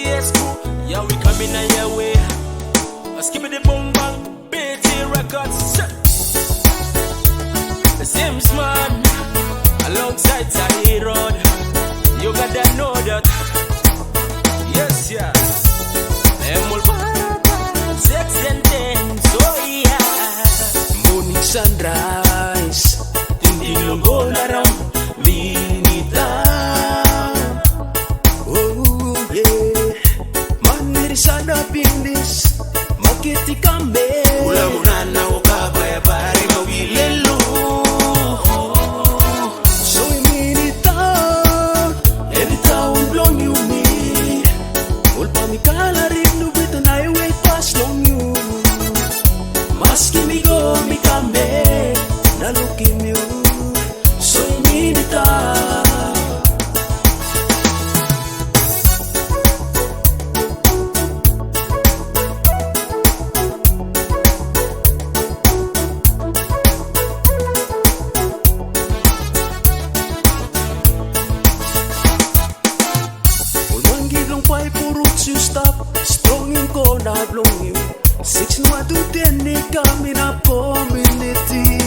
MTS Crew, yeah, we coming on your way. Skip the boom bang, BeeGee records. The same man, alongside Sally Road. You gotta know that. Yes, yeah. Emul Barata, sex and dance, oh yeah. Morning sunrise, tinding lunggo na ram, minita. Oh yeah. Maniri sana pindis, makiti kami. Ula muna na ukabaya pari mawilelo. So minita, every town blong you me. Ul pamikala rin nubit and I way past long you. Maski mi go mi kame, na looking you. So minita. You stop, strong in corner, blowing you. 6 to 10, they coming up community.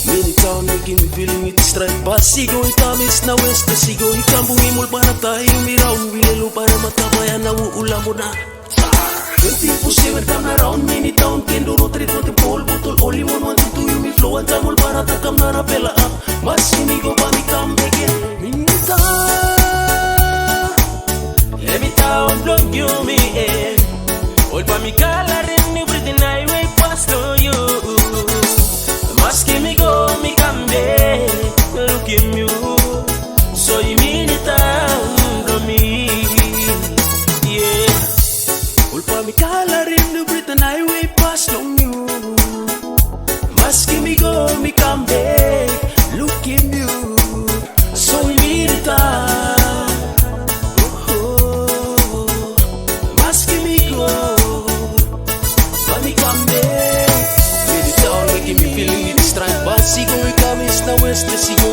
Mini town making me feeling it strike. Pasigo ikamis na west, pasigo ikambu imul para tayo miraun. Bilelo para matabayan na uula mo na. 24/7 come around, mini town kenduro treat mo pole bottle. Only one want to you me flow and tamul para takam na rapela up. Mas sinigo pa mi come again. Mini town. Every town blong you me in. All pa mi kalarin, everything I way past to you. Maski mi go, mi kambe, look in you. So you mean it down to me. Yeah. All pa mi kalarin, everything I way past to you. Maski mi go, mi kambe, look in you. So you mean it down. Sigo ikamis na west, sigo